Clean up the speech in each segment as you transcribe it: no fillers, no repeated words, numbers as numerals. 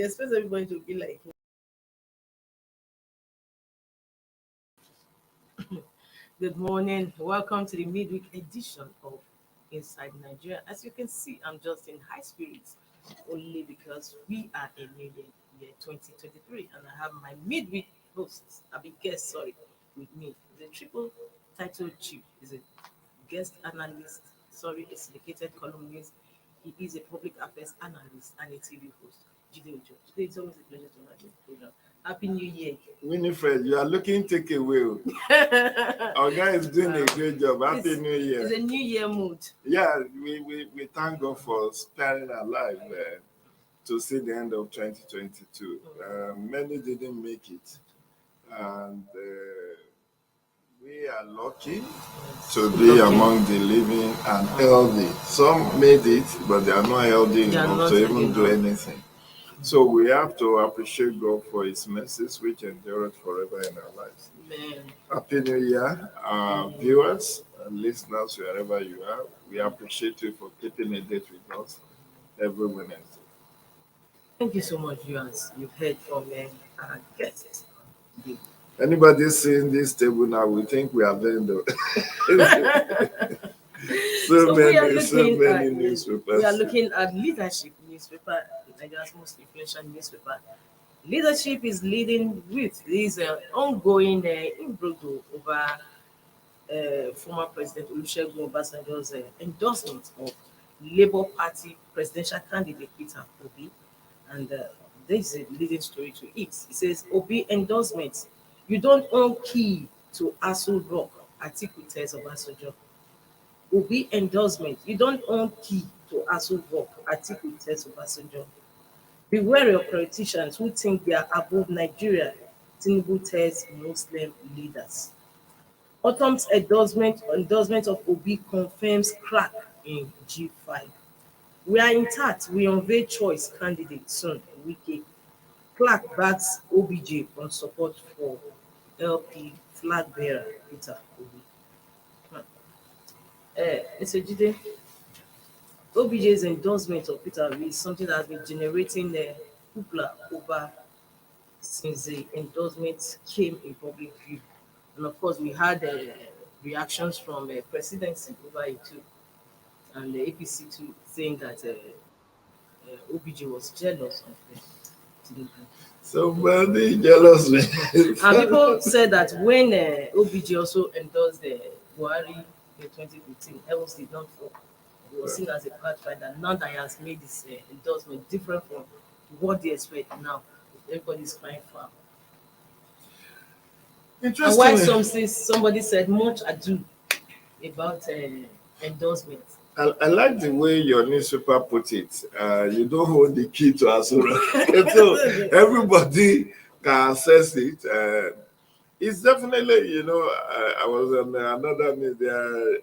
expect everybody to be like him. Good morning. Welcome to the midweek edition of Inside Nigeria. As you can see, I'm just in high spirits only because we are in New Year 2023, and I have my midweek hosts, I mean guest, sorry, with me. The triple title chief is a guest analyst, sorry, a syndicated columnist. He is a public affairs analyst and a TV host. Jide Ojo. Today it's always a pleasure to have you on the program. Happy New Year. Winifred, you are looking take away. Our guy is doing a great job. Happy New Year. It's a New Year mood. Yeah, we thank God for sparing our life to see the end of 2022. Many didn't make it. And we are lucky to be among the living and healthy. Some made it, but they are not healthy enough to even do anything. So we have to appreciate God for His mercies, which endureth forever in our lives. Amen. Happy New Year, viewers and listeners, wherever you are. We appreciate you for keeping a date with us every Wednesday. Thank you so much, viewers. You've heard from our guests. Anybody seeing this table now, we think we are vendor. so many newspapers. We are looking at Leadership newspaper, Nigeria's most influential newspaper. Leadership is leading with this ongoing imbroglio over former President Olusegun Obasanjo's endorsement of Labour Party presidential candidate Peter Obi. And this is a leading story to it. It says, Obi endorsement. You don't own key to Aso Rock, Atiku tells Obasanjo. Obi endorsement. You don't own key to Aso Rock, Atiku tells Obasanjo. Be wary of politicians who think they are above Nigeria, Tinubu tells Muslim leaders. Autumn's endorsement of Obi confirms crack in G5. We are intact. We unveil choice candidate soon. Wike. Clark backs OBJ on support for LP flag bearer Peter Obi. Mr. Jide, OBJ's endorsement of Peter Obi is something that has been generating hoopla over since the endorsement came in public view. And of course, we had reactions from presidency over it too, and the APC too, saying that OBJ was jealous of Tinubu. Somebody jealous me. And people said that when OBJ also endorsed Buhari in 2015, Evans did not fall. He was seen as a pathfinder. Now that he has made this endorsement different from what they expect now, everybody's crying foul. And why somebody said much ado about endorsement. I like the way your newspaper put it. You don't hold the key to Asura. So everybody can access it. It's definitely, I was on another media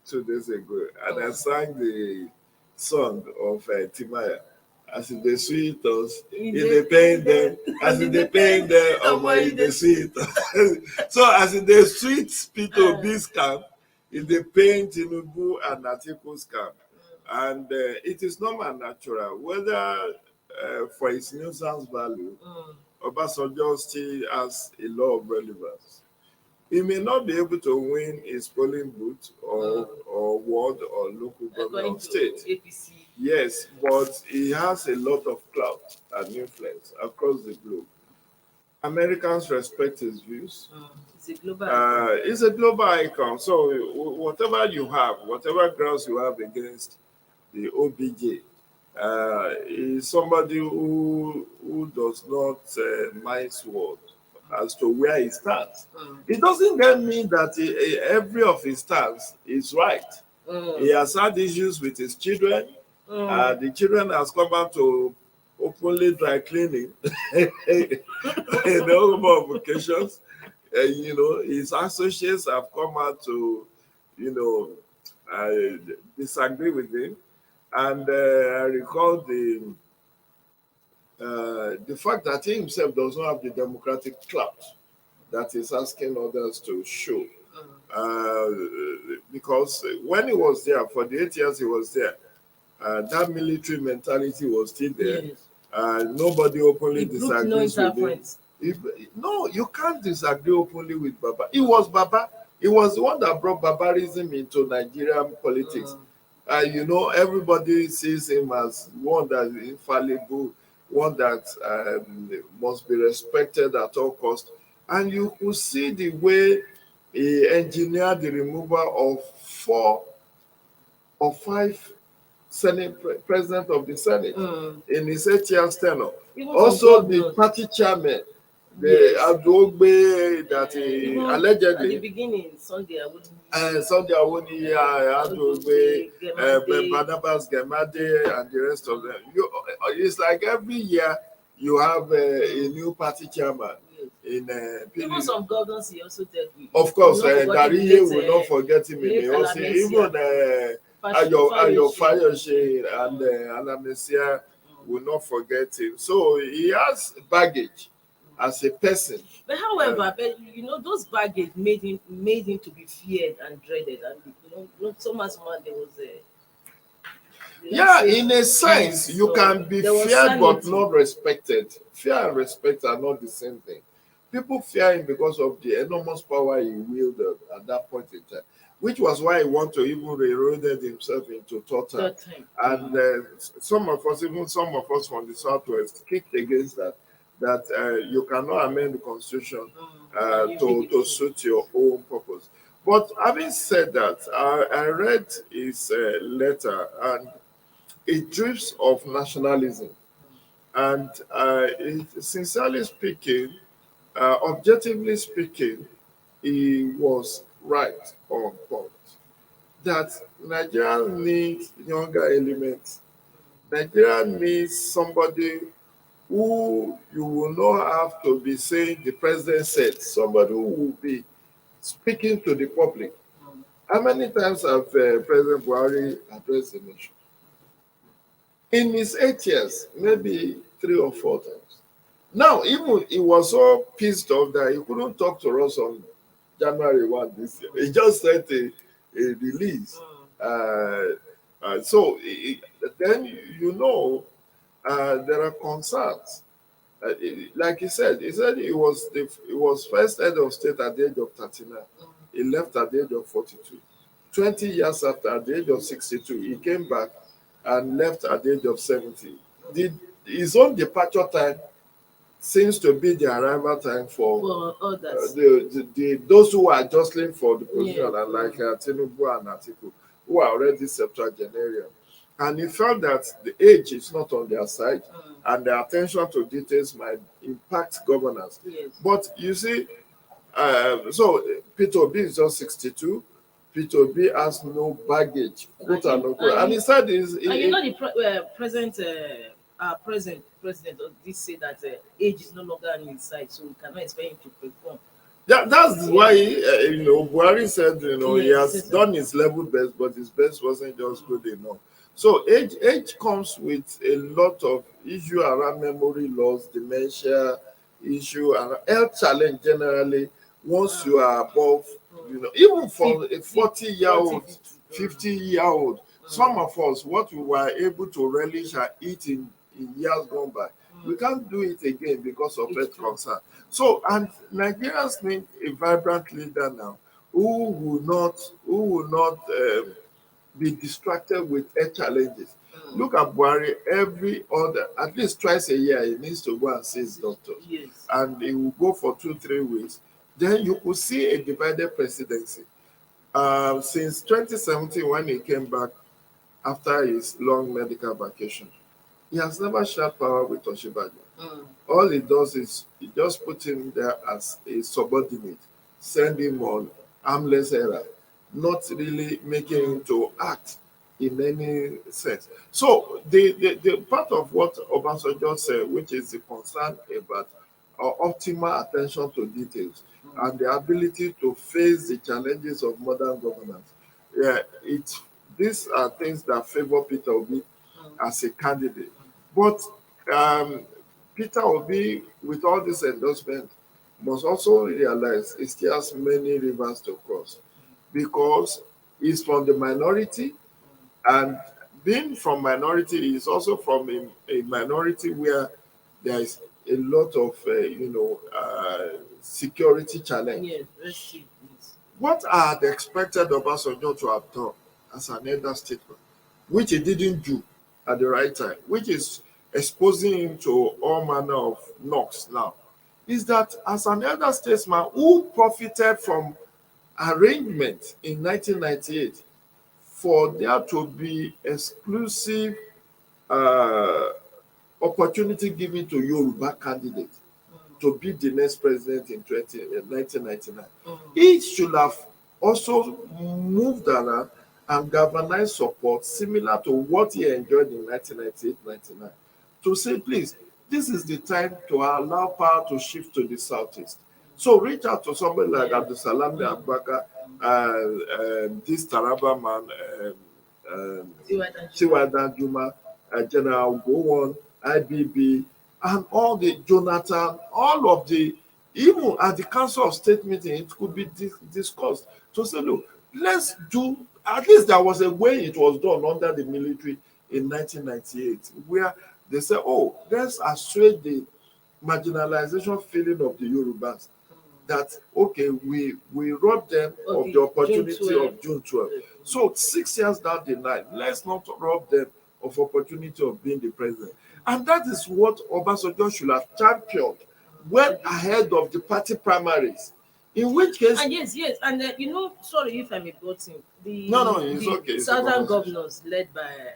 2 days ago, and I sang the song of Timaya. As if they sweet us, if they paint them, as if they paint them, or if they sweet us. So as if they sweet Peter Obi's camp, if they paint Tinubu and Atiku's camp. And it is normal, natural, whether for its nuisance value, Obasanjo still has a lot of relevance. He may not be able to win his polling booth or ward or local government state. APC. Yes, but he has a lot of clout and influence across the globe. Americans respect his views. It's a global icon. So whatever you have, whatever grounds you have against the OBJ, is somebody who does not mince words as to where he stands. It doesn't then mean that every of his stands is right. He has had issues with his children. The children has come out to openly dry cleaning in a number of occasions. His associates have come out to, disagree with him. And I recall the fact that he himself does not have the democratic clout that he's asking others to show. Because when he was there, for the 8 years he was there, that military mentality was still there. Yes. Nobody openly He brooked no disagrees with him. interference. If, no, you can't disagree openly with Baba. It was Baba. He was the one that brought barbarism into Nigerian politics. Everybody sees him as one that is infallible, one that must be respected at all costs. And you could see the way he engineered the removal of 4 or 5 president of the Senate in his 8 year tenure. Even some Also, the governors. party chairman, the Yes. Adogbe, that Even at the allegedly beginning, Sunday, I wouldn't. Sunday Awoni, Adogbe, Gemade. Barnabas Gemade, and the rest of them. It's like every year you have a new party chairman Yes. in Even PDP. some governors he also dealt with. Of course, We'll not forget the Dariye late, will not forget him. late Also, Alamesia. even Ayo Fayose. Fayose and Alamesia will not forget him. So he has baggage as a person. But however, those baggage made him to be feared and dreaded, and not so much more there was a. Yeah, in a sense, you So can be there was feared but sanity. not respected. Fear and respect are not the same thing. People fear him because of the enormous power he wielded at that point in time, which was why he wanted to even eroded himself into total. That time. And some of us from the southwest, kicked against that. That you cannot amend the constitution to suit your own purpose. But having said that, I read his letter, and it drips of nationalism. And sincerely speaking, objectively speaking, he was right on point. That Nigeria needs younger elements. Nigeria needs somebody who you will not have to be saying the president said, somebody who will be speaking to the public. How many times have President Buhari addressed the nation? In his 8 years, maybe 3 or 4 times. Now, even he was so pissed off that he couldn't talk to us on January 1 this year. He just sent a release. So then, there are concerns. Like he said he was first head of state at the age of 39. He left at the age of 42. 20 years after, at the age of 62, he came back and left at the age of 70. His own departure time seems to be the arrival time for others. Those who are jostling for the position, Yeah. and like Tinubu and Atiku, who are already septuagenarian. And he felt that the age is not on their side, and the attention to details might impact governance. Yes. But you see, so Peter Obi is just 62. Peter Obi has no baggage, quote unquote. And he said, the president did say that age is no longer on his side, so we cannot expect him to perform. That's why Buhari said he Yes, has done his level best, but his best wasn't just good enough. So age comes with a lot of issue around memory loss, dementia issue, and health challenge generally. Once you are above, even for a 40-year-old, 50-year-old, some of us, what we were able to relish and eat in years gone by, we can't do it again because of health concern. So, and Nigerians need a vibrant leader now who will not be distracted with health challenges. Look at Buhari, at least twice a year, he needs to go and see his doctor. Yes. And he will go for 2-3 weeks. Then you could see a divided presidency. Since 2017, when he came back after his long medical vacation, he has never shared power with Oshibajo. All he does is he just put him there as a subordinate, send him on armless error, not really making him to act in any sense. So the part of what Obasanjo said, which is the concern about optimal attention to details and the ability to face the challenges of modern governance. These are things that favor Peter Obi as a candidate. But Peter Obi, with all this endorsement, must also realize he still has many rivers to cross because he's from the minority, and being from minority is also from a minority where there is a lot of security challenge. Yes, let's see, please. What are the expected Obasanjo to have done as an elder statesman, which he didn't do at the right time, which is exposing him to all manner of knocks now, is that as an elder statesman who profited from arrangement in 1998 for there to be exclusive uh, opportunity given to Yoruba candidates to be the next president in 1999. He should have also moved around and galvanized support similar to what he enjoyed in 1998-99 to say, please, this is the time to allow power to shift to the southeast. So reach out to somebody like Abdulsalami Abubakar, this Taraba man, Tiwa Juma, General Gowon, IBB, and all the Jonathan, all of the, even at the Council of State meeting, it could be discussed to say, look, let's do, at least there was a way it was done under the military in 1998, where they said, oh, let's assuage the marginalization feeling of the Yorubas. That, okay, we rob them of the opportunity of June 12. So 6 years down the line, let's not rob them of opportunity of being the president. And that is what Obasanjo should have championed well ahead of the party primaries. In which case, and yes, and sorry if I may butt in. It's okay. Southern governors led by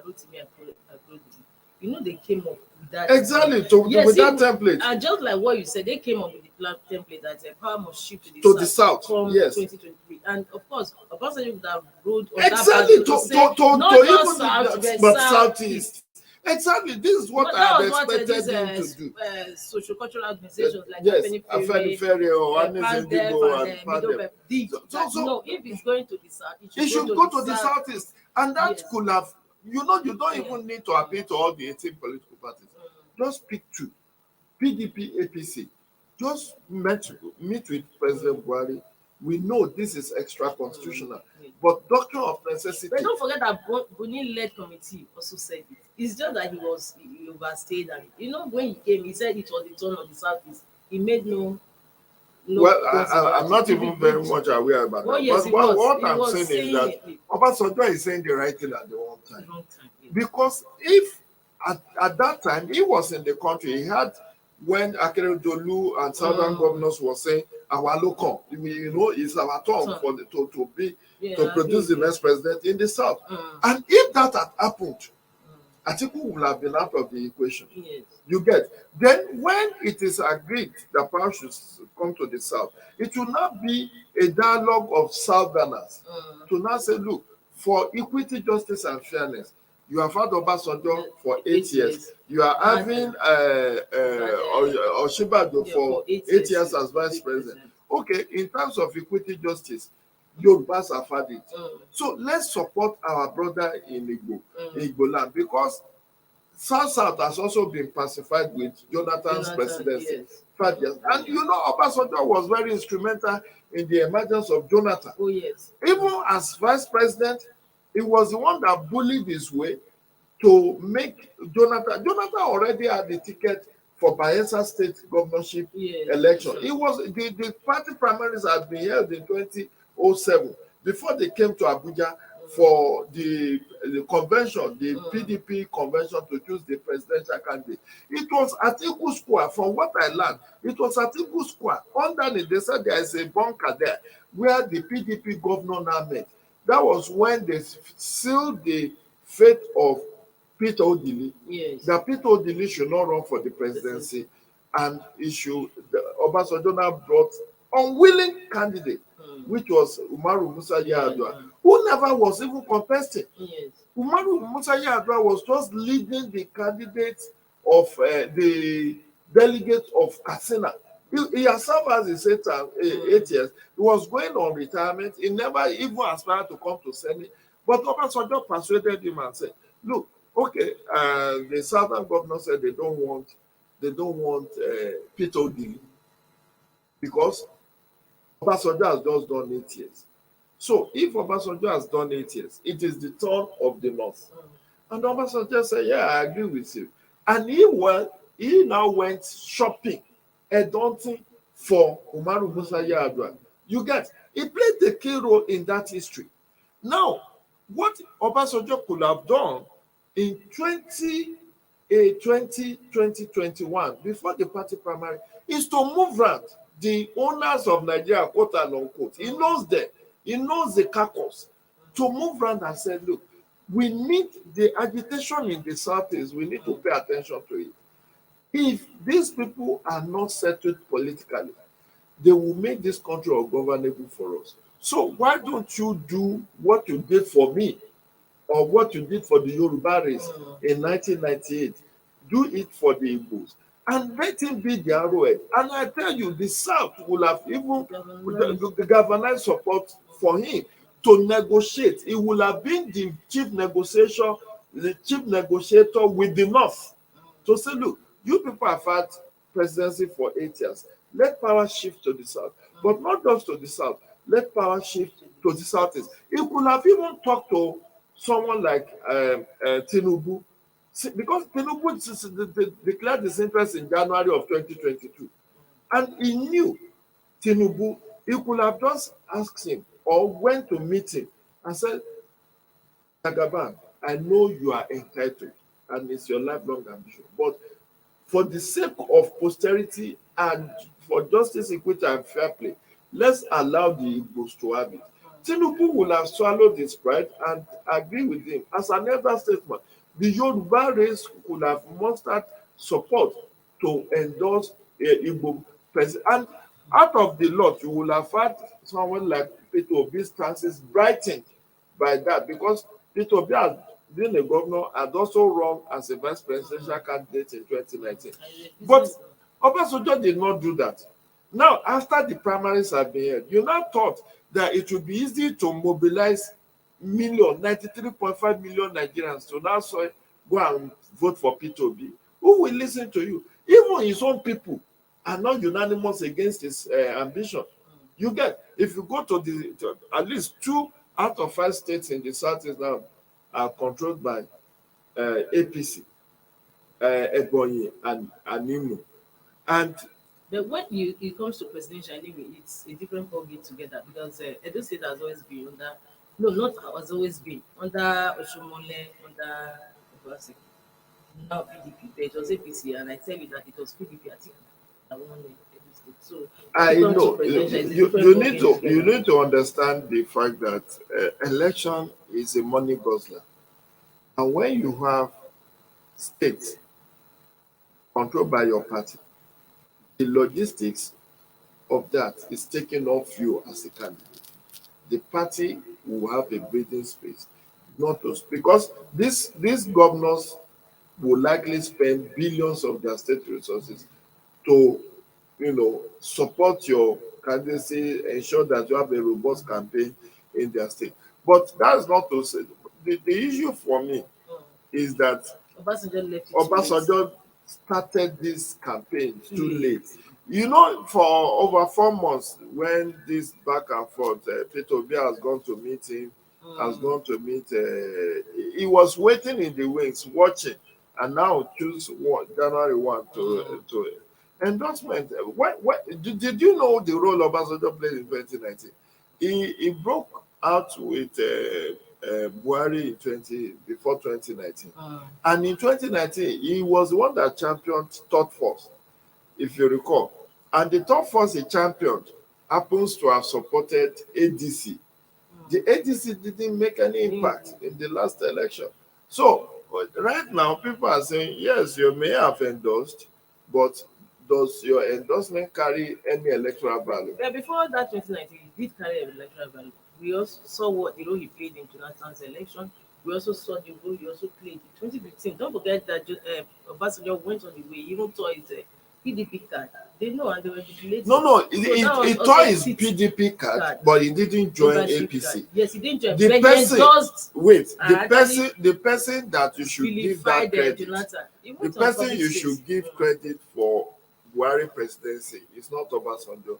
Rotimi Akeredolu, they came up with that. Exactly, with that template. And just like what you said, they came up with the template that power must shift to the south from yes. 2023. And of course, Obasanjo would have ruled on exactly that to even south, but southeast. Exactly, this is what I had expected him to do. Social-cultural organizations like Afenifere or Anizedibo and Pandef. So if it's going to the south, it should go to the southeast. And that could have, you don't even need to appeal to all the 18 political parties. Just pick two, PDP, APC. Just meet with President Buhari. We know this is extra constitutional, but doctrine of necessity. But don't forget that Buni-led committee also said it. It's just that he overstayed, and when he came, he said it was the turn of the southeast. He made no. Well, I'm not even very much aware about that. Yes, but what I'm saying is that Obasanjo is saying the right thing at the wrong time. Because if at that time he was in the country, he had when Akeredolu and Southern governors were saying, our local, it's our turn for to produce the next president in the south. And if that had happened, Atiku would have been out of the equation. Yes. You get. Then when it is agreed that power should come to the south, it will not be a dialogue of southerners to now say, look, for equity, justice, and fairness, you have had Obasanjo for 8 years. You are having Osinbajo for 8 years as vice president. Okay, in terms of equity, justice, Yorubas have had it. So let's support our brother in Igbo land, because South has also been pacified with Jonathan's presidency. 5 years. And Obasanjo was very instrumental in the emergence of Jonathan. Oh, yes. Even as vice president, he was the one that bullied his way to make Jonathan. Jonathan already had the ticket for Bayelsa State governorship election. It was the party primaries had been held in 2007 before they came to Abuja for the convention, the PDP convention to choose the presidential candidate. It was at Atiku Square, from what I learned. It was at Atiku Square. Underneath, they said there is a bunker there where the PDP governor now met. That was when they sealed the fate of Peter Odili. Yes. That Peter Odili should not run for the presidency, and Obasanjo now brought unwilling candidate, which was Umaru Musa Yar'Adua, who never was even contesting. Yes. Umaru Musa Yar'Adua was just leading the candidate of the delegate of Katsina. He has served as a senator 8 years. He was going on retirement. He never even aspired to come to Senate. But Obasanjo persuaded him and said, look, okay, the southern governor said they don't want Peter Odili because Obasanjo has just done 8 years. So if Obasanjo has done 8 years, it is the turn of the North. Mm. And Obasanjo said, yeah, I agree with you. And he now went shopping, daunting for Umaru Musa Yar'Adua. You get, he played a key role in that history. Now, what Obasanjo could have done in 2021, before the party primary, is to move round the owners of Nigeria, quote and unquote. He knows them. He knows the caucus. To move round and say, look, we need the agitation in the southeast. We need to pay attention to it. If these people are not settled politically, they will make this country ungovernable for us. So why don't you do what you did for me, or what you did for the Yoruba race in 1998? Do it for the Igbos and let him be the arrowhead. And I tell you, the South will have even the galvanized support for him to negotiate. He will have been the chief negotiator with the North to say, look, you people have had presidency for 8 years. Let power shift to the South, but not just to the South. Let power shift to the Southeast. He could have even talked to someone like Tinubu, because Tinubu declared his interest in January of 2022, and he knew Tinubu. He could have just asked him or went to meet him and said, Jagaban, I know you are entitled and it's your lifelong ambition, but for the sake of posterity and for justice, equity, and fair play, let's allow the Igbos to have it. Tinubu will have swallowed his pride and agree with him. As an elder statesman, the Yoruba race could have mustered support to endorse Igbo president. And out of the lot, you will have had someone like Peter Obi's chances brightened by that, because Peter Obi has been a governor and also run as a vice presidential candidate in 2019. But Obasanjo did not do that. Now, after the primaries have been held, you now thought that it would be easy to mobilize 93.5 million Nigerians to now go and vote for Peter Obi. Who will listen to you? Even his own people are not unanimous against his ambition. You get, if you go to at least 2 out of 5 states in the Southeast now are controlled by APC, Ebonyi and Imo. And but when it comes to presidential, anyway, it's a different ballgame together, because Edo State has always been under, no, not has always been under Oshomole, under Obasi, now PDP, but it was APC, and I tell you that it was PDP that won Edo State. So I when it comes to know presidential, it's a you different need ballgame to you together. need to understand the fact that election is a money guzzler, and when you have states controlled by your party, the logistics of that is taking off you as a candidate. The party will have a breathing space, not to, because these governors will likely spend billions of their state resources to, support your candidacy, ensure that you have a robust campaign in their state. But that's not to say the issue for me Mm. is that Obasanjo left it too late. Obasanjo started this campaign too late. Late. For over 4 months, when this back and forth, Peter Obi has gone to meet him, has gone to meet, he was waiting in the wings, watching, and now choose January 1 to endorsement. Did you know the role Obasanjo played in 2019? He broke out with Buhari before 2019. And in 2019, he was the one that championed third force, if you recall. And the third force he championed happens to have supported ADC. The ADC didn't make any impact in the last election. So right now, people are saying, yes, you may have endorsed, but does your endorsement carry any electoral value? Yeah, before that 2019, he did carry a electoral value. We also saw what the role he played in Jonathan's election. We also saw the role he also played in 2015. Don't forget that Obasanjo went on the way, he even tore his PDP card. They know, and they were delayed. No, So that was he also tore a his seat PDP card, but he didn't join membership APC. card. Yes, he didn't join, The but he person, endorsed wait, actually the person that you should give that vilified credit, Jonathan. He the went on person public you space. should give credit for Buhari presidency is not Obasanjo.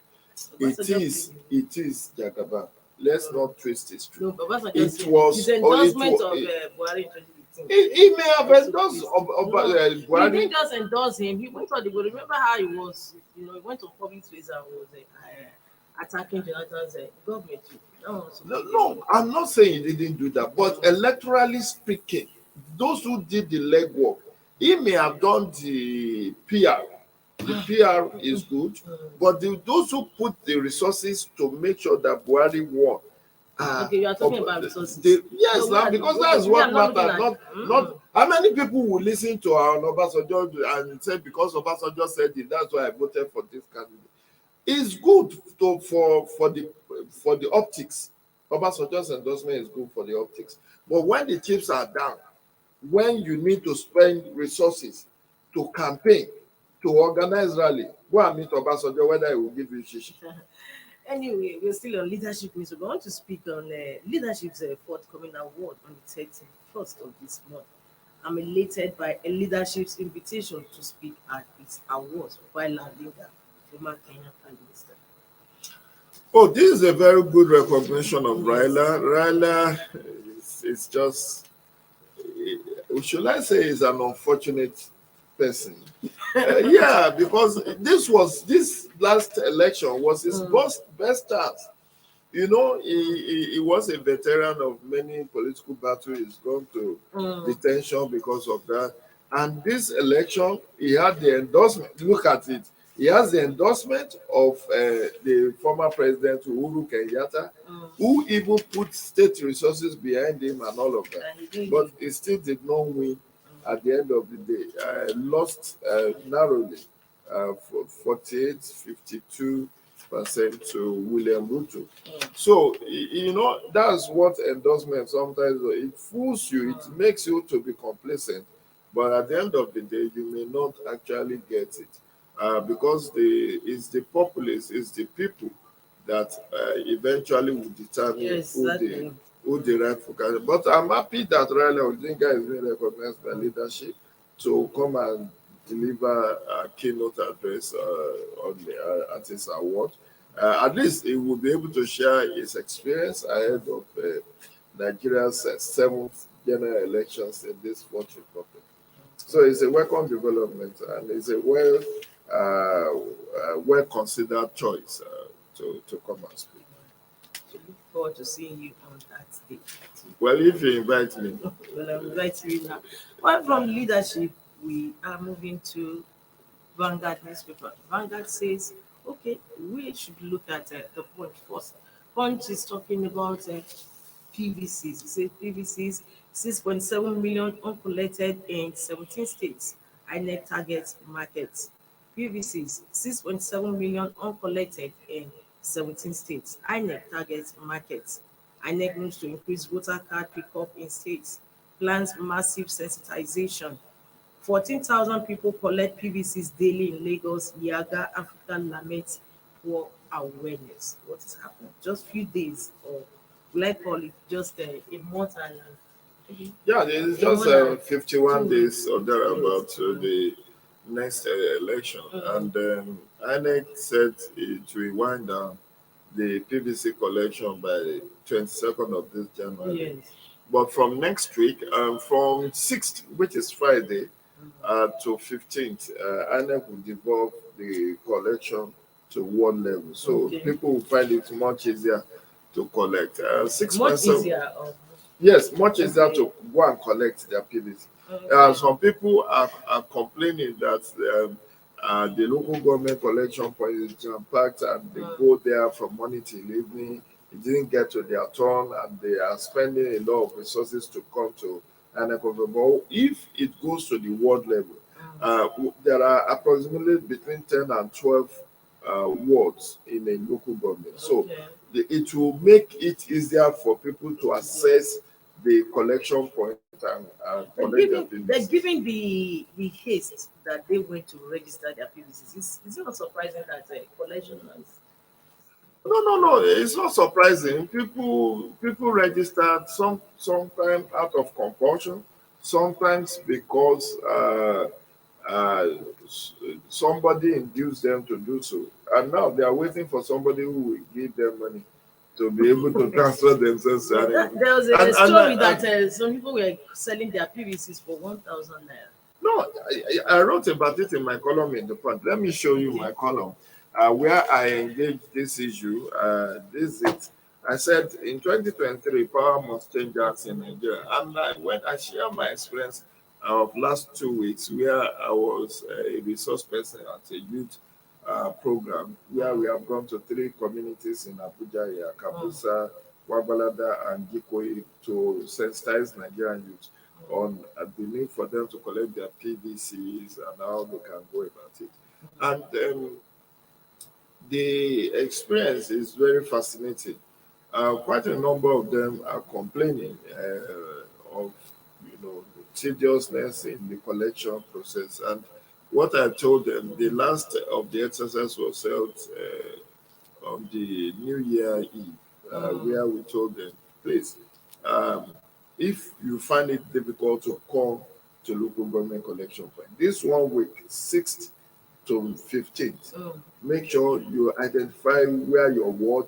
Obasanjo It is Jagaban. let's not twist history. No, Baba Sanjo It said was, his or it endorsement was, of Buhari in 2015. he may have Also endorsed twist. He Buhari. didn't just endorse him. He went on the go. Remember how he was, he went on public space and was attacking Jonathan's government. That was No, supposed to be no, I'm not saying he didn't do that, but electorally speaking, those who did the legwork, he may have done the PR. The PR is good, but those who put the resources to make sure that Buhari won. Okay, you are talking about resources. Yes, No, now because that's me, what I'm not looking matters. at. Not how many people will listen to our Obasanjo and say because Obasanjo said it, that's why I voted for this candidate. It's good for the optics. Obasanjo's endorsement is good for the optics. But when the chips are down, when you need to spend resources to campaign, to organize rally, go and meet Obasanjo whether he will give you shishi. Anyway, we're still on leadership news. We want to speak on leadership's forthcoming award on the 31st of this month. I'm elated by a leadership's invitation to speak at its awards while landing the former Kenyan Prime Minister. Oh, this is a very good recognition of Yes. Raila. Raila is just, should I say, is an unfortunate person. Yeah, because this last election was his best chance. You know, he was a veteran of many political battles. He's gone to detention because of that. And this election, he had the endorsement. Look at it. He has the endorsement of the former president Uhuru Kenyatta, who even put state resources behind him and all of that. But he still did not win at the end of the day. Lost narrowly, 48-52% to William Ruto. So, that's what endorsement sometimes, it fools you, it makes you to be complacent. But at the end of the day, you may not actually get it. Because it's the populace, it's the people that eventually will determine who the rightful candidate. But I'm happy that Raila Odinga is being recognized by leadership to come and deliver a keynote address at his award. At least he will be able to share his experience ahead of Nigeria's seventh general elections in this fourth republic. So it's a welcome development and it's a well considered choice to come and speak. So look forward to seeing you on that day. Well, if you invite me. Well, I'm inviting you now. Well, from leadership, we are moving to Vanguard newspaper. Vanguard says, okay, we should look at the Punch first. Punch is talking about PVCs. It says PVCs 6.7 million uncollected in 17 states. INEC targets markets. PVCs 6.7 million uncollected in 17 states. INEC targets markets. INEC moves to increase voter card pickup in states. Plans massive sensitization. 14,000 people collect PVCs daily in Lagos. Yaga Africa laments poor awareness. What is happening? Just few days, or will I call it just a month and Yeah, it's just 51 days or thereabout to the next election. And INEC said it will wind down the PVC collection by 22nd of this January. yes. But from next week, from 6th, which is Friday, to 15th, INEC will devolve the collection to one level. So people will find it much easier to collect. Much easier. Yes, much easier to go and collect their PVC. Some people are complaining that the local government collection point is jam-packed and they go there from morning till evening. It didn't get to their turn and they are spending a lot of resources to come to INEC. But if it goes to the ward level, there are approximately between 10 and 12 wards in a local government. So it will make it easier for people to access the collection point and collect their PVCs. Given the haste that they went to register their PVCs, is it not surprising that collection is No. It's not surprising. People registered sometimes out of compulsion, sometimes because uh, somebody induced them to do so, and now they are waiting for somebody who will give them money to be able to transfer themselves to another. There was a And- story and- that some people were selling their PVCs for 1,000 naira. No, I wrote about it in my column in the Punch. Let me show you my column where I engaged this issue. This is it. I said in 2023, power must change hands in Nigeria. And when I share my experience of last 2 weeks, where I was a resource person at a youth program, where we have gone to 3 communities in Abuja, here, Kabusa, Wabalada, and Gikoi, to sensitize Nigerian youth on the need for them to collect their PVCs and how they can go about it. And the experience is very fascinating. Quite a number of them are complaining of, the tediousness in the collection process. And what I told them, the last of the exercise was held on the New Year Eve, where we told them, please, if you find it difficult to come to local government collection point, this 1 week, 6th to 15th, make sure you identify where your ward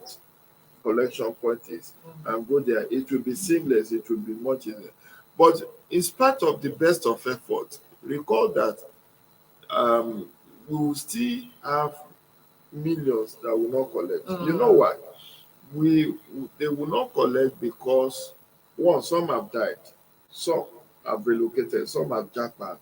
collection point is and go there. It will be seamless, it will be much easier. But in spite of the best of effort, recall that we will still have millions that will not collect. You know why? They will not collect because, one, some have died, some have relocated, some have jackpot,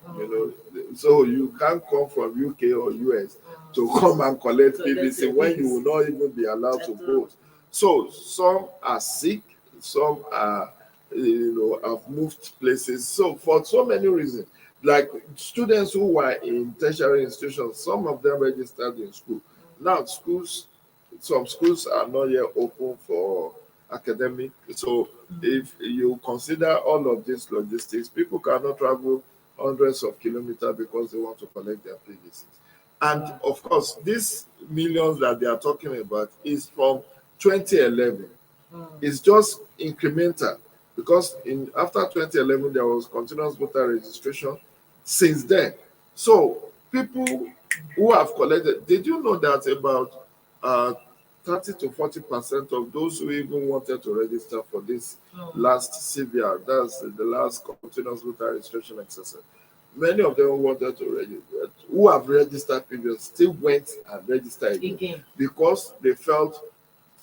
so you can't come from UK or US to come and collect PVC when you will not even be allowed to vote. So some are sick, some are, have moved places. So for so many reasons, like students who were in tertiary institutions, some of them registered in school. Now some schools are not yet open for academic. So if you consider all of these logistics, people cannot travel hundreds of kilometers because they want to collect their PVCs. And of course, these millions that they are talking about is from 2011. It's just incremental because after 2011 there was continuous voter registration since then. So people who have collected, did you know that about 30 to 40% of those who even wanted to register for this last CVR, that's the last continuous voter registration exercise, many of them who wanted to register, who have registered previously, still went and registered again because they felt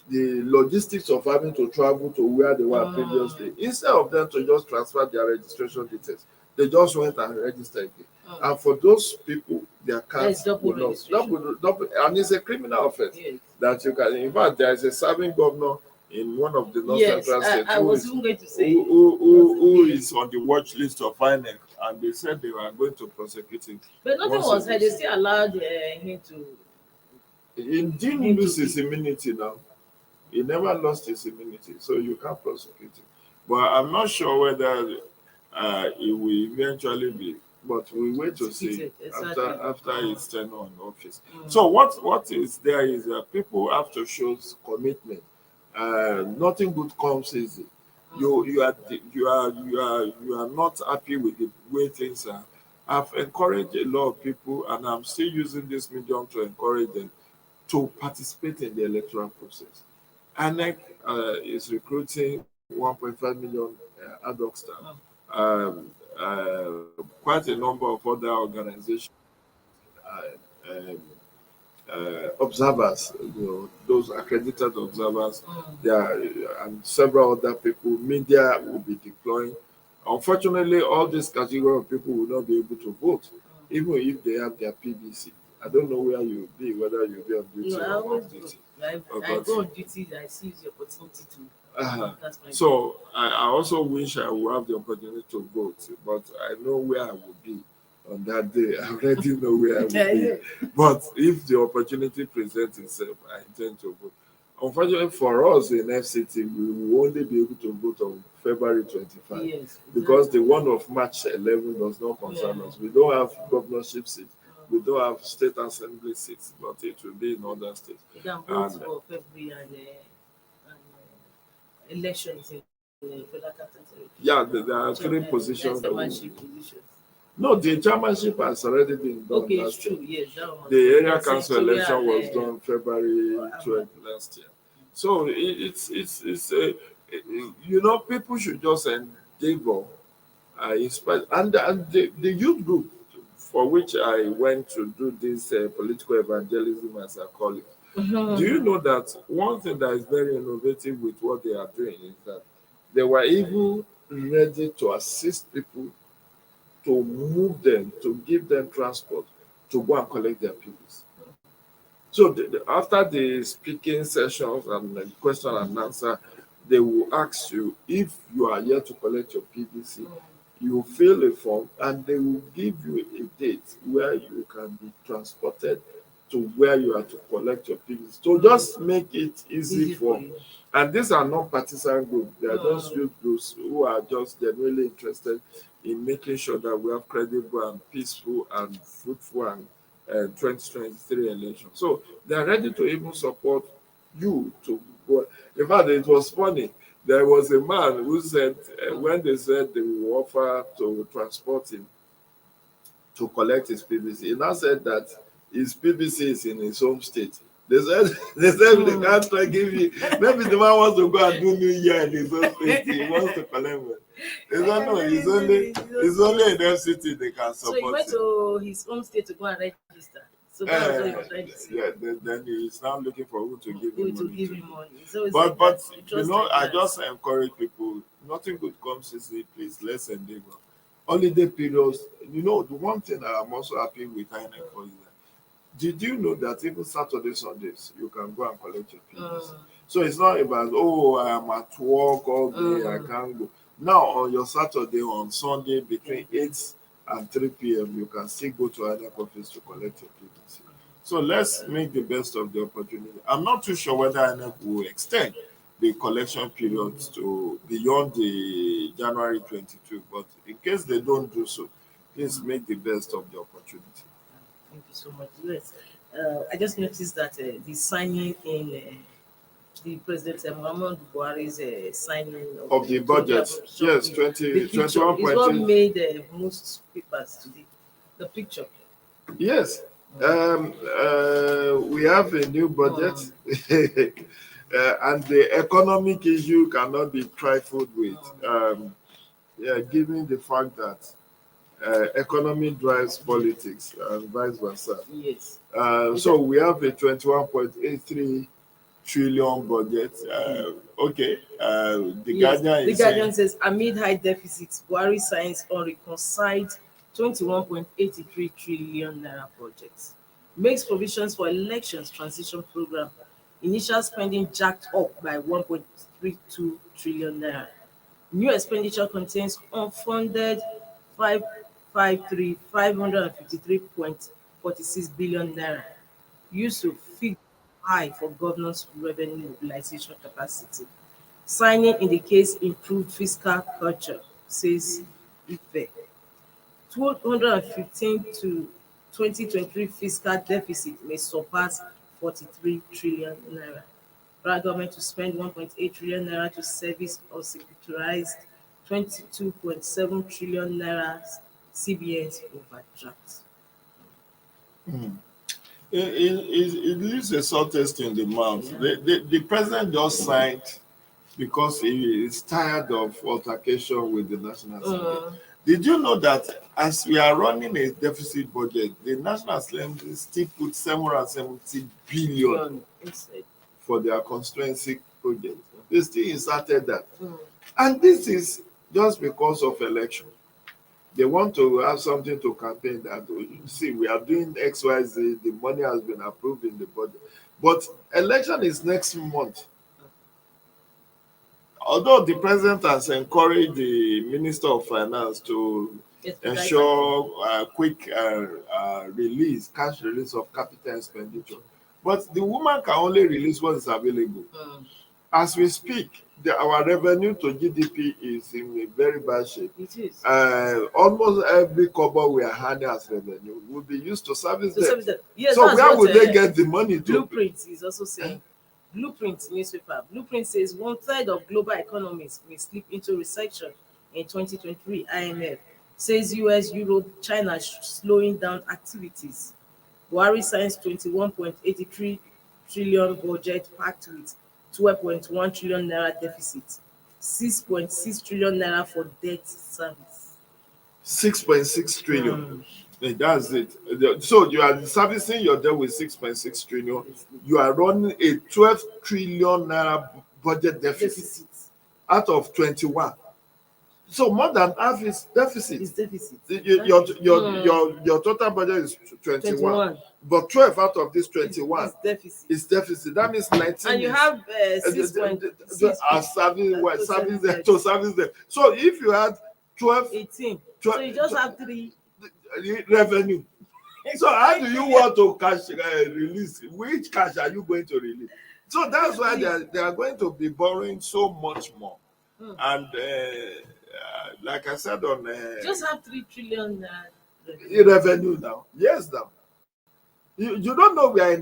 the logistics of having to travel to where they were previously, instead of them to just transfer their registration details, they just went and registered again. And for those people, their cards will not double, and it's a criminal offense that you can. In fact, there is a serving governor in one of the north central states who is on the watch list of INEC, and they said they were going to prosecute him. But nothing was said. They still allowed him to. He didn't lose his immunity now. He never lost his immunity, so you can't prosecute him. But I'm not sure whether it will eventually be. But we wait to see after his tenure in office. So what is there is that people have to show commitment. Nothing good comes easy. You are not happy with the way things are. I've encouraged a lot of people, and I'm still using this medium to encourage them to participate in the electoral process. INEC is recruiting 1.5 million ad hoc staff. Quite a number of other organizations, observers, those accredited observers, and several other people. Media will be deploying. Unfortunately, all this category of people will not be able to vote, even if they have their PVC. I don't know where you'll be, whether you'll be on duty or off duty. I go on duty, I see the opportunity to. So I also wish I would have the opportunity to vote, but I know where I will be on that day. I already know where I will be. But if the opportunity presents itself, I intend to vote. Unfortunately for us in FCT, we will only be able to vote on February 25 because the one of March 11 does not concern us. We don't have governorship seats. We don't have state assembly seats, but it will be in other states. You can vote for February and elections in the federal capital territory. Yeah, there are 3 positions. No, the chairmanship has already been done. Okay, it's true. Yes, the area council election was done February 12 last year. So people should just endeavor, and the youth group for which I went to do this political evangelism, as I call it. Do you know that one thing that is very innovative with what they are doing is that they were even ready to assist people, to move them, to give them transport, to go and collect their PVC. So after the speaking sessions and the question and answer, they will ask you if you are here to collect your PVC. You fill a form and they will give you a date where you can be transported to where you are to collect your PVC. So just make it easy for, you. and these are not partisan groups. They are just youth groups who are just genuinely interested in making sure that we have credible and peaceful and fruitful and 2023 election. So they are ready to even support you to go. In fact, it was funny. There was a man who said, when they said they will offer to transport him to collect his PVC, he now said that his PVC is in his home state. They said they can't try give you. Maybe the man wants to go and do New Year in his own state. He wants to collect money. They don't know. It's only in their city they can So he support went him. to his home state to go and register. So that was what he was trying to say. Yeah, then he's now looking for who to give him To money. give him money. So it's But like but that. I just encourage people. Nothing good comes easily. Please, let's endeavor. Holiday periods. The one thing I'm also happy with INEC for is that, did you know that even Saturday, Sundays, you can go and collect your PVC? So it's not about, I am at work all day, I can't go. Now on your Saturday, on Sunday, between 8 and 3 p.m., you can still go to INEC office to collect your PVC. So let's make the best of the opportunity. I'm not too sure whether INEC will extend the collection periods to beyond the January 22, but in case they don't do so, please make the best of the opportunity. Thank you so much. Yes. I just noticed that the signing in the President Muhammad Buhari's signing Of the budget, yes, the picture 21 is what point. made most papers today. The picture. Yes, we have a new budget, and the economic issue cannot be trifled with. Yeah, given the fact that economy drives politics and vice versa. Yes. So we have a 21.83 trillion budget. Okay, the Yes. Guardian The is Guardian saying, says amid high deficits, Buhari signs unreconciled 21.83 trillion naira projects. Makes provisions for elections transition program. Initial spending jacked up by 1.32 trillion naira. New expenditure contains unfunded 553.46 billion naira used to feed high for governance revenue mobilization capacity. Signing indicates improved fiscal culture, says Ife. 215 to 2023 fiscal deficit may surpass 43 trillion naira. Federal government to spend 1.8 trillion naira to service or securitize 22.7 trillion naira CBN's overdraft. it leaves a sore taste in the mouth. Yeah. The president just signed because he is tired of altercation with the National Assembly. Did you know that as we are running a deficit budget, the National Assembly still put 770 billion Inside. for their constituency project? They still inserted that. And this is just because of election. They want to have something to campaign that, you see, we are doing XYZ, the money has been approved in the budget. But election is next month. Although the president has encouraged the Minister of Finance to ensure quick release, cash release of capital expenditure, but the woman can only release what is available. As we speak, our revenue to GDP is in a very bad shape. It is. Almost every kobo we are handing as revenue will be used to service debt. Yes, so where would they get the money to? Blueprint is also saying. Blueprint newspaper. Blueprint says 1/3 of global economies may slip into recession in 2023. IMF says US, Europe, China slowing down activities. Buhari signs 21.83 trillion budget packed with 12.1 trillion naira deficit, 6.6 trillion naira for debt service. 6.6 trillion. Mm. That's it. So you are servicing your debt with 6.6 trillion. You are running a 12 trillion naira budget deficit out of 21. So more than half is deficit. It's deficit. Your total budget is 21. But 12 out of this 21 It's deficit. is deficit. That means 19 And you is have 6.6 are serving them debt. to service them. So if you had 12 18. So 12 you just have 3. revenue. So how do you want to cash release? Which cash are you going to release? So that's why they are going to be borrowing so much more. And like I said on just have 3 trillion revenue now. Yes, now. You don't know we are in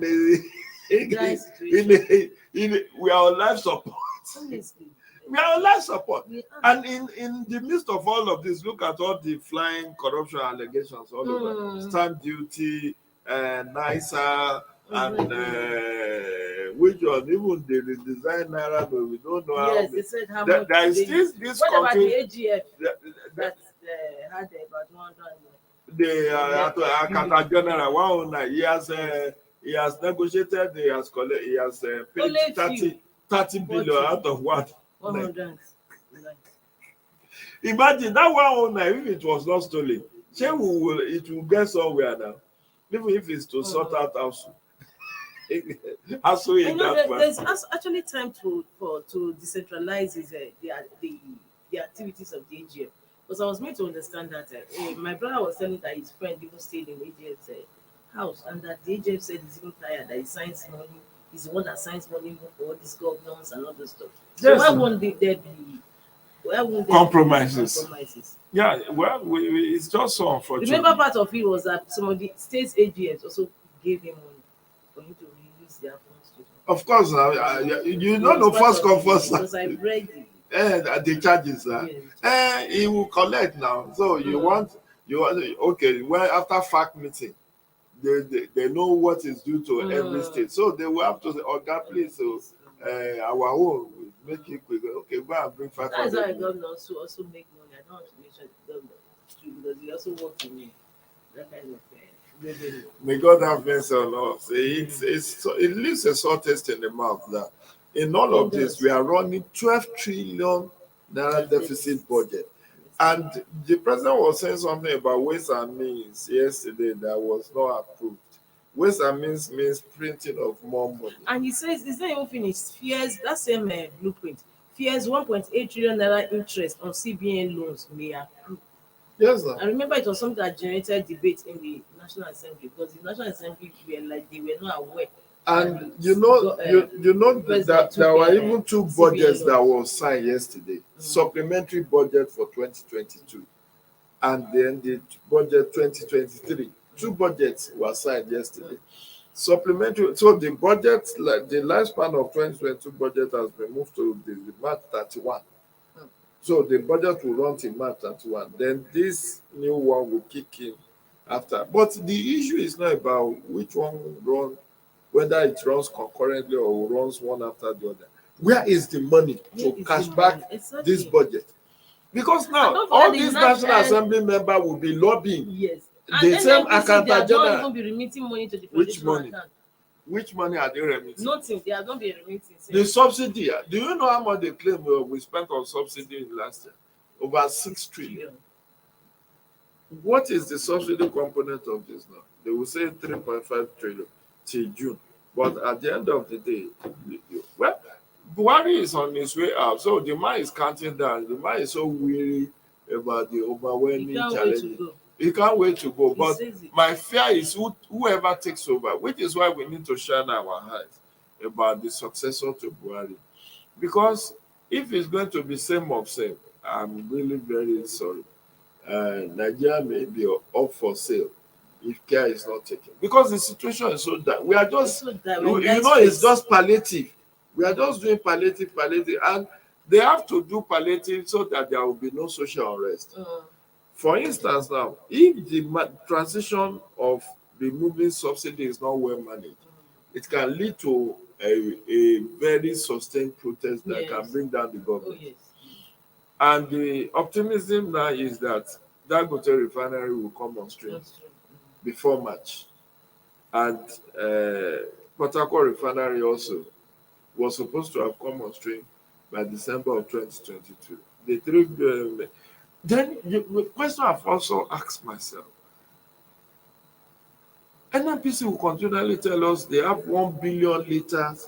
we are on life support. Honestly. We are on life support. And in the midst of all of this, look at all the flying corruption allegations all over. Stamp duty, NISA, and which one, even the redesign Naira, but we don't know how. Yes, they said how much. There is this what about country. The AGF that had about 100. The Accountant General, 109, he has negotiated, he has paid 30 billion out of what? 100. Imagine that 109, if it was not stolen, it will get somewhere now. Even if it's to sort out house. There's actually time to decentralize the activities of the AGF. Because I was made to understand that my brother was telling that his friend even stayed in AGF's house, and that the AGF said he's even tired, that he signs money, he's the one that signs money for all these governors and all those stuff. So Yes. why won't there be compromises? Yeah, well, it's just so unfortunate. Remember, part of it was that some of the states AGFs also gave him money for him to release their funds. Of course, you don't know first come first. Because I read the charges. He will collect now. So you want okay. Well, after fact meeting, they know what is due to every state. So they will have to say, "Oh God, please, so our own make it quick." Okay, go and bring 500. That's why governors also make money. I don't want to mention the governor too, because they also work in that kind of revenue. May God have mercy on us. It leaves a sore taste in the mouth that in all of this we are running 12 trillion naira deficit budget. And the president was saying something about ways and means yesterday that was not approved. Ways and means printing of more money. And he says it's not even finished. Fears that same blueprint. Fears 1.8 trillion naira interest on CBN loans may approve. Yes, sir. I remember it was something that generated debate in the National Assembly, because the National Assembly they were not aware. And you know that there were even 2 budgets that were signed yesterday. Supplementary budget for 2022 and then the budget 2023. 2 budgets were signed yesterday. Supplementary. So the budget, like the lifespan of 2022 budget, has been moved to the March 31. So the budget will run till March 31. Then this new one will kick in after. But the issue is not about which one will run, whether it runs concurrently or runs one after the other. Where is the money to cash back this budget? Because now all these National Assembly members will be lobbying. Yes. The same Accountant General. They are not even be remitting money to the foundation account. Which money are they remitting? Nothing. They are not be remitting. The subsidy. Do you know how much they claim we spent on subsidy in last year? Over 6 trillion. What is the subsidy component of this now? They will say 3.5 trillion till June. But at the end of the day, well, Buhari is on his way out. So the man is counting down. The man is so weary about the overwhelming challenge. He can't wait to go. But my fear is whoever takes over, which is why we need to shine our eyes about the successor to Buhari. Because if it's going to be same of same, I'm really very sorry. Nigeria may be up for sale if care is not taken. Because the situation is so that we are just, it's just palliative. We are just doing palliative, and they have to do palliative so that there will be no social unrest. For instance, now, if the transition of removing subsidy is not well managed, it can lead to a very sustained protest that can Yes. bring down the Oh government. yes. And the optimism now is that Dangote refinery will come on stream That's true. before March. And Port Harcourt refinery also was supposed to have come on stream by December of 2022. The three, then the question I've also asked myself, NNPC will continually tell us they have 1 billion liters,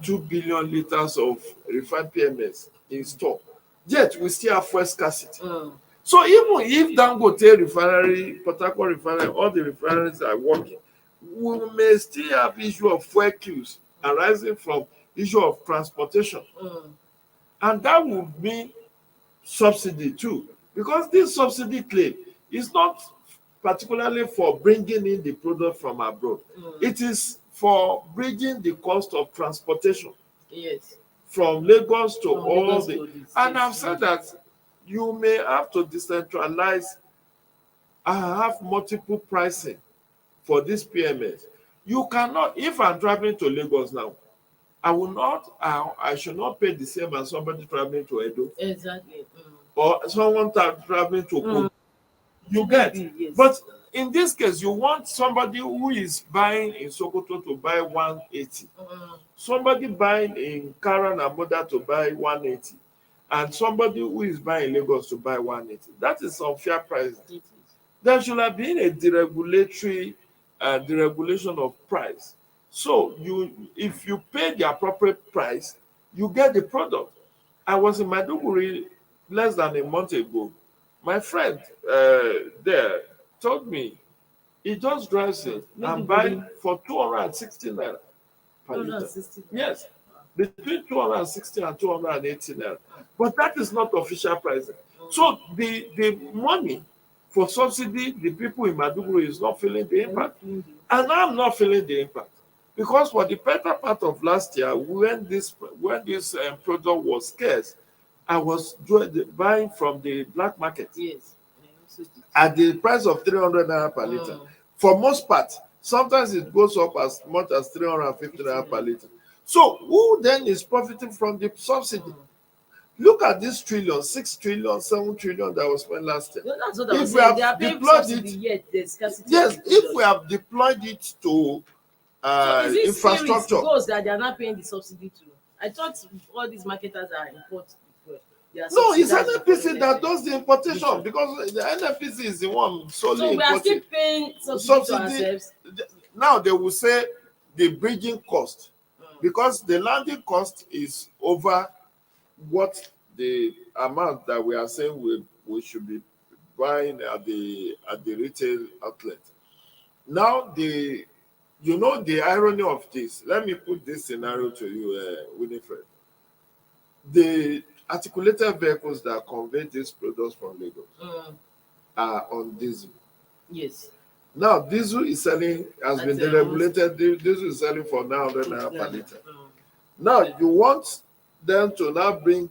2 billion liters of refined PMS in store. Yet we still have fuel scarcity. So even if Dangote refinery, Port Harcourt refinery, all the refineries are working, we may still have issue of fuel queues arising from issue of transportation. And that would mean subsidy too, because this subsidy claim is not particularly for bringing in the product from abroad. It is for bridging the cost of transportation Yes. from Lagos to From all Lagos the. to the And I've states. said that you may have to decentralize and have multiple pricing for this PMS. You cannot, if I'm traveling to Lagos now, I should not pay the same as somebody traveling to Edo Exactly. or someone traveling to Kogi. You Shouldn't get. be, yes. But in this case, you want somebody who is buying in Sokoto to buy 180. Somebody buying in Kara and Moda to buy 180. And somebody who is buying in Lagos to buy 180. That is unfair pricing. It is. There should have been a deregulatory deregulation of price. So if you pay the appropriate price, you get the product. I was in Maiduguri less than a month ago. My friend there told me he just drives in and buy for 260 naira per liter. 260. Yes, between 260 and 280 naira. But that is not official pricing. So the money for subsidy, the people in Maiduguri is not feeling the impact. And I'm not feeling the impact. Because for the better part of last year, when this product was scarce, I was buying from the black market Yes. I also did. at the price of 300 naira per liter. For most part, sometimes it goes up as much as 350 naira per liter. So who then is profiting from the subsidy? Look at this trillion, 6 trillion, 7 trillion that was spent last year. No, that's what I If was we saying. have They are paying deployed subsidy, it, yet there's scarcity. yes, of if we product. have deployed it to So is it infrastructure, spirits goes that they are not paying the subsidy to? I thought all these marketers are import. They are no, it's subsidized NNPC that because does the importation because the NNPC is the one solely so we are still importing. paying subsidy to ourselves. Now they will say the bridging cost because the landing cost is over what the amount that we are saying we should be buying at the retail outlet. Now the irony of this. Let me put this scenario to you, Winifred. The articulated vehicles that convey these products from Lagos are on diesel. Yes. Now diesel is selling has been deregulated. Diesel is selling for 900 naira per liter. Now you want them to now bring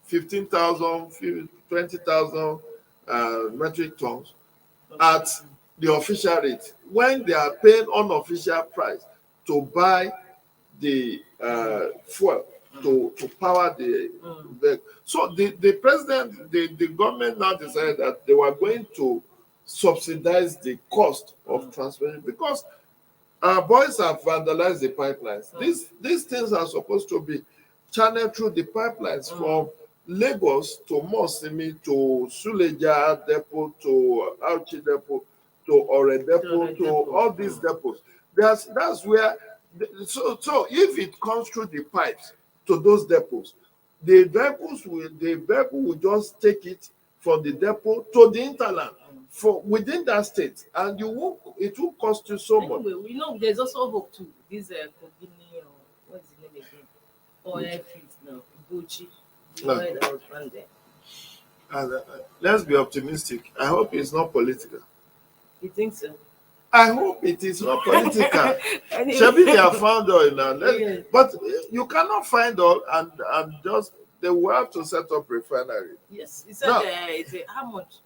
15,000, 20,000 metric tons at the official rate when they are paying unofficial price to buy the fuel to power the vehicle. So the president, the government now decided that they were going to subsidize the cost of transportation because our boys have vandalized the pipelines. These things are supposed to be channeled through the pipelines from Lagos to Mosimi to Suleja depot to Auchi depot to Ore depot to all these depots. That's where so if it comes through the pipes to those depots, the vehicle will just take it from the depot to the hinterland for within that state, and it will cost you so much. Anyway, we know there's also hope too. This Kogini, or what's the name again? Oil fields now, Gucci, the oil that was found there. And let's be optimistic. I hope it's not political. You think so? I hope it is not political. Anyway. Shabi, they have found oil now. Yeah. But you cannot find oil and just they will have to set up refinery. Yes, he said it's how much?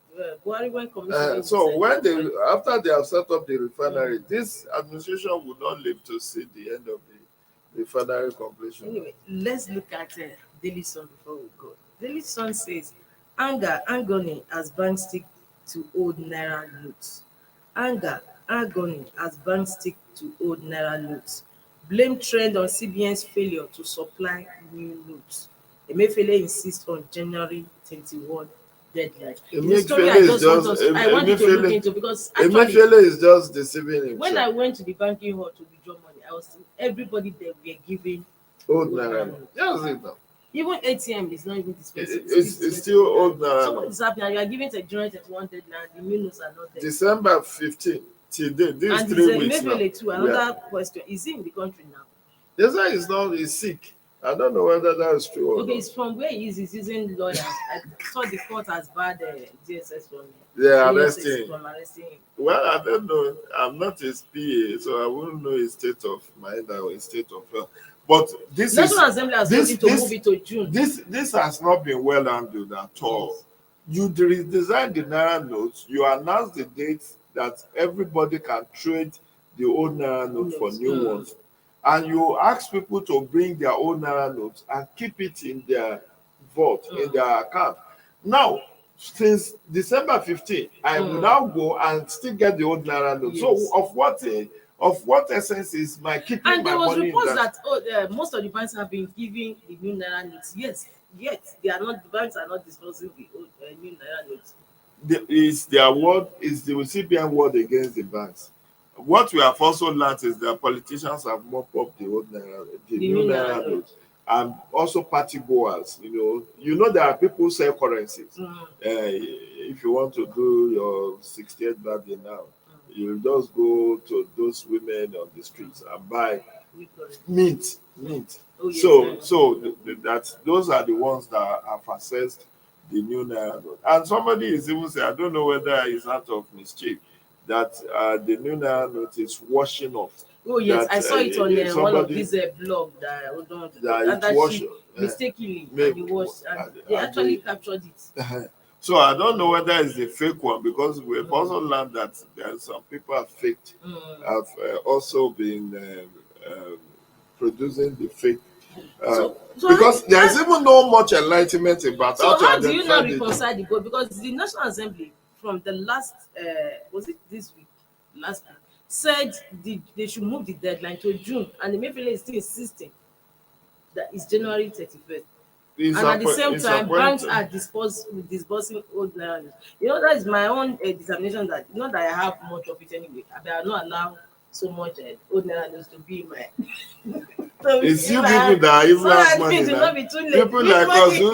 Buhari when commissioning. So when after they have set up the refinery, this administration will not live to see the end of the further completion. Anyway, let's look at Daily Sun before we go. Daily Sun says, anger, agony as banks stick to old naira notes. Anger, agony as banks stick to old naira notes. Blame trend on CBN's failure to supply new notes. Emefiele insists on January 21 deadline. It's a story Emefiele I is just want just us, I want you to look Emefiele. into, because actually, Emefiele is just deceiving when I himself. went to the banking hall to withdraw money, I was everybody there were giving Old old naira. naira notes. That's it now. Even ATM is not even dispensing. It's still old naira. So what is happening? You are giving to January 21 deadline, the new notes are not there. December 15th till date. This is And 3 weeks now. Emefiele too, another question. Is he in the country now? They say he's not. He's sick. I don't know whether that is true or Okay, not. it's from where he is. He's using lawyers. I thought the court has barred DSS from They are DSS arresting him. from arresting him. Well, I don't know. I'm not his PA, so I wouldn't know his state of mind or his state of health. But this National is Assembly has this- voted to this- move it to June. this has not been well handled at all. You redesign the naira notes. You announce the date that everybody can trade the old naira notes for new ones, and you ask people to bring their old naira notes and keep it in their vault, in their account. Now, since December 15, I will now go and still get the old naira notes. Yes. So of what essence is my keeping And my there was money in reports that? that most of the banks have been giving the new naira notes. Yes, yet they are not. The banks are not disposing the old new naira notes. Is their word, is the CBN word against the banks. What we have also learned is that politicians have mopped up the old naira, the new naira notes, and also party goers. You know there are people who sell currencies. If you want to do your 68th birthday now, you just go to those women on the streets and buy mint. Oh, yes, That those are the ones that have accessed the new naira note. And somebody is even saying, I don't know whether it's out of mischief, that the new naira note is washing off. Oh yes, That, I saw it on one of somebody- these blog that I don't That and it that wash, she mistakenly maybe- and it was and and- they and actually they- captured it. So I don't know whether it's a fake one, because we've also learned that there are some people have faked, have also been producing the fake. So Because there's even no much enlightenment about So how to how do you now identify the. reconcile the both? Because the National Assembly from the last was it this week, last week, said they should move the deadline to June, and the Emefiele is still insisting that it's January 31st. It's And at the appoint- same it's time, banks appointed. are disbursing old naira notes. That is my own determination, that not that I have much of it anyway. I will not allow so much old naira notes to be in my. It's you people that even have money It will now. not be too late. People like us who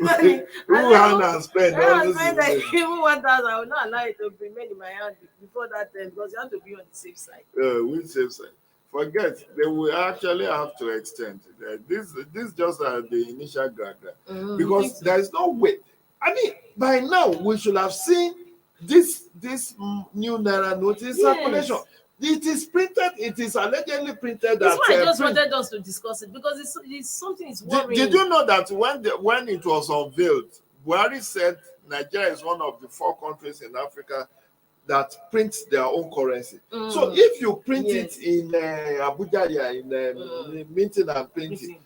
money. hand and spend all I this. find that even 1,000, I will not allow it to remain in my hand before that time, because you have to be on the safe side. Which safe side? Forget, they will actually have to extend. This just the initial guideline, because there is no way. I mean, by now we should have seen this new naira note in circulation. It is printed. It is allegedly printed. That's why I just print. wanted us to discuss it, because it's something is worrying. Did you know that when it was unveiled, Buhari said Nigeria is one of the 4 countries in Africa that prints their own currency. So if you print it in Abuja, in minting and printing,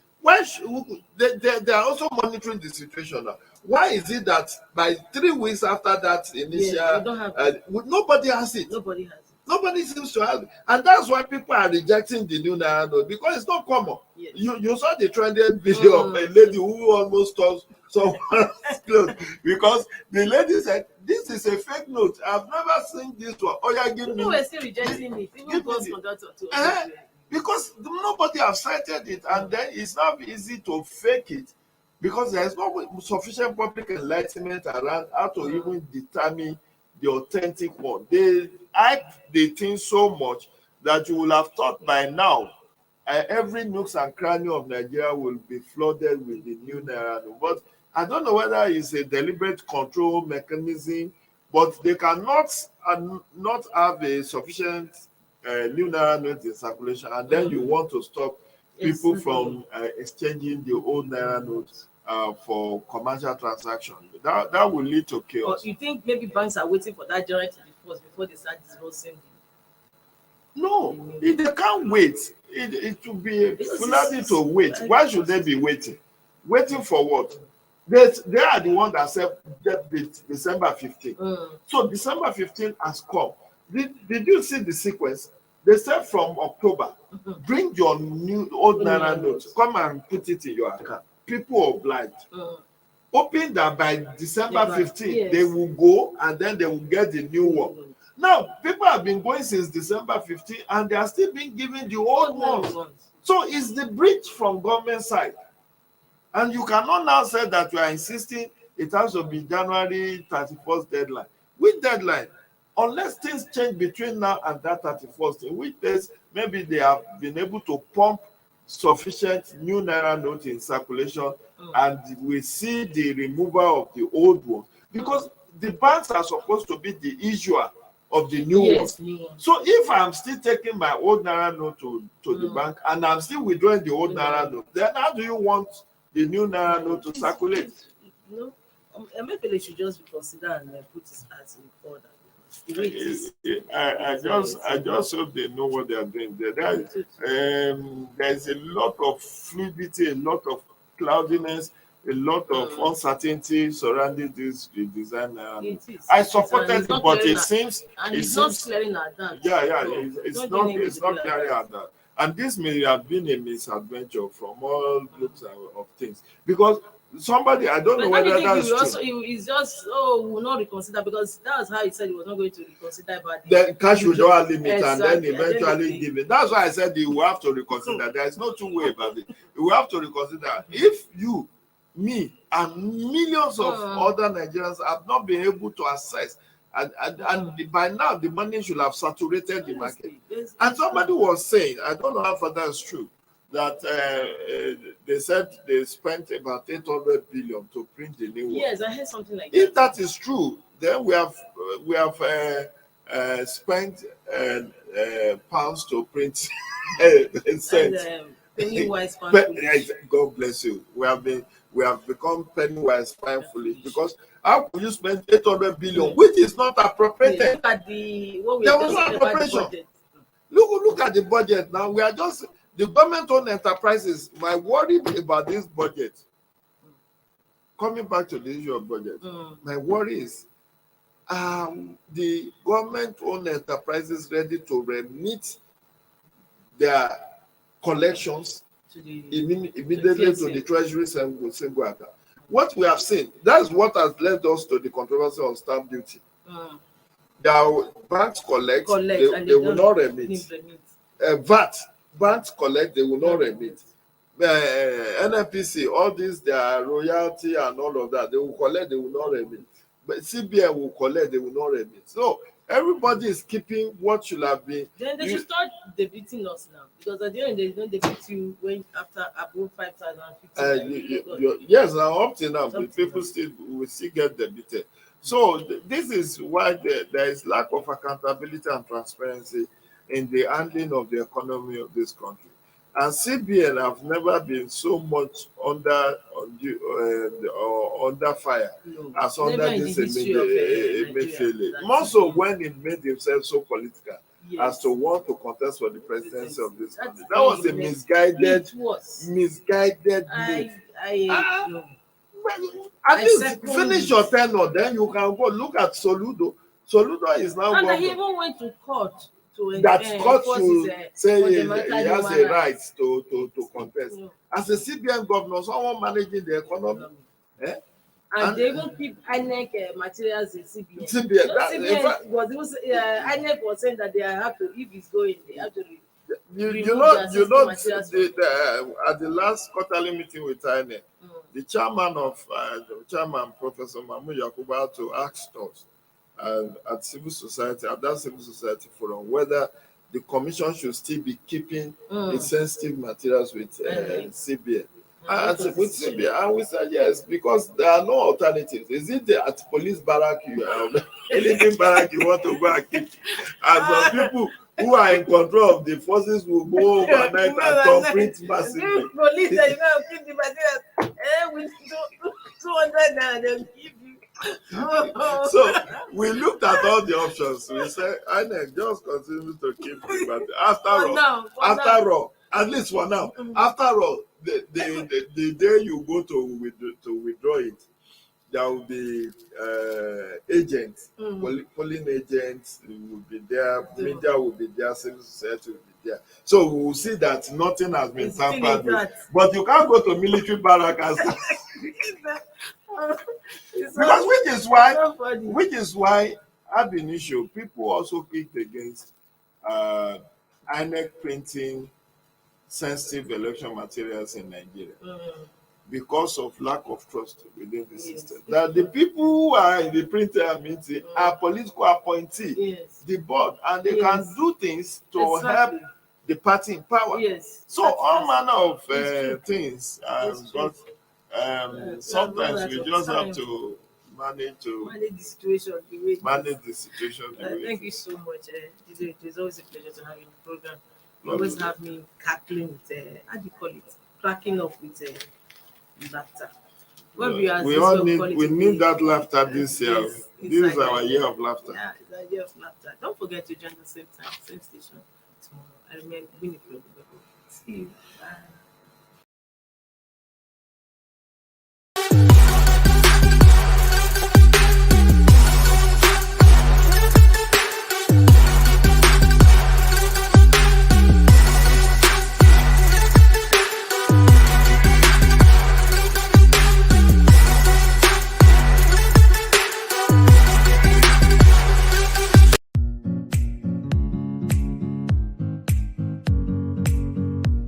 they are also monitoring the situation now. Why is it that by 3 weeks after that initial, nobody has it? Nobody has it. Nobody seems to have it. And that's why people are rejecting the new naira note, because it's not common. Yes. You saw the trending video of a lady who almost stole someone's clothes, because the lady said, "This is a fake note. I've never seen this one. Oh yeah, give me." People were still rejecting it. Even bus conductor too. Because nobody have cited it, and then it's not easy to fake it, because there's no sufficient public enlightenment around how to even determine the authentic one. They hype the thing so much that you will have thought by now every nooks and cranny of Nigeria will be flooded with the new naira note. But I don't know whether it's a deliberate control mechanism, but they cannot not have a sufficient new naira note in circulation, and then you want to stop people from exchanging the old naira notes for commercial transaction. That will lead to chaos. Or you think maybe banks are waiting for that January 31st before they start disbursing? No, they can't wait. It will be funny to wait. Why should they be waiting? Waiting for what? They are the one that said December 15. So December 15 has come. Did you see the sequence? They said from October, bring your new old Naira notes, come and put it in your account. People obliged. Hoping that by December 15, they will go and then they will get the new one. Now, people have been going since December 15 and they are still being given the old ones. So it's the breach from government side. And you cannot now say that you are insisting it has to be January 31st deadline. Which deadline? Unless things change between now and that 31st, in which case maybe they have been able to pump sufficient new Naira notes in circulation and we see the removal of the old one. Because the banks are supposed to be the issuer of the new one. So if I'm still taking my old Naira note to the bank and I'm still withdrawing the old Naira note, then how do you want the new Naira note to circulate? No, maybe they should just be considered and put it as a recorder. I just hope they know what they are doing. There's a lot of fluidity, a lot of cloudiness, a lot of uncertainty surrounding this redesign. I supported it, but it seems it's not clearing our down. It's not clearing our down. And this may have been a misadventure from all groups of things because somebody, I don't know whether that's true. Also, it's just we will not reconsider because that's how he said he was not going to reconsider. But the cash withdrawal limit and then eventually give it. That's why I said you have to reconsider. There is no two way about it. You have to reconsider. If you, me, and millions of other Nigerians have not been able to access, and by now the money should have saturated the market. And somebody was saying, I don't know how far that's true, that they said they spent about 800 billion to print the new one. Yes, I heard something like that. If that is true, then we have spent pounds to print cents. Pennywise God bless you. We have become pennywise fine foolish because how could you spend 800 billion, which is not appropriated? Look at there was no appropriation. Look at the budget now. We are just the government-owned enterprises. My worry about this budget, coming back to the issue of budget, my worry is the government-owned enterprises ready to remit their collections immediately to the Treasury single account. What we have seen, that's what has led us to the controversy on stamp duty. The banks collect they will not remit. VAT, banks collect, they will not remit. NNPC, all this, their royalty and all of that, they will collect, they will not remit. But CBN will collect, they will not remit. So everybody is keeping what should have been. Then they should start debiting us now, because at the end they don't debit you when after above 5,000. Yes, now up to now, but people will still get debited. So this is why there is lack of accountability and transparency in the handling of the economy of this country. And CBN have never been so much under fire as under this Emefiele. More so when it made himself so political as to want to contest for the presidency of this country. That was a misguided move. At least finish your tenure, then you can go look at Soludo. Soludo is now and he even went to court. That court should say he has a right to contest. As a CBN governor, someone managing the economy. And they even keep INEC materials in CBN. CBN INEC was saying that they have to, if it's going, they have to. At the last quarterly meeting with INEC, the chairman, Professor Mahmoud Yakubu, to ask us at that civil society forum whether the commission should still be keeping the sensitive materials with CBN. And with CBN, and we said yes, because there are no alternatives. Is it at police barrack anything barrack you want to go and keep? And some people who are in control of the forces will go overnight and print massively. Police, you know, keep the materials. With 200 and they'll give you. So we looked at all the options. We said, INEC, just continue to keep it. But after all, at least for now, after all, the day you go to withdraw it, there will be agents, polling agents will be there, media will be there, civil society will be there. So we will see that nothing has been tampered with. But you can't go to military barrack and start. Because which is why ab initio people also kicked against INEC printing sensitive election materials in Nigeria. Because of lack of trust within the system. That the people who are in the printer meeting are political appointees, the board, and they can do things to help the party in power. So all manner of things, but sometimes we just have to manage the situation. Thank you so much. It is always a pleasure to have you in the program. You always have me cackling with, how do you call it? Cracking up with laughter. We need that laughter this year. This is our year of laughter. Yeah, it's our year of laughter. Don't forget to join the same time, same station tomorrow. I remain Winnie. See you. Bye.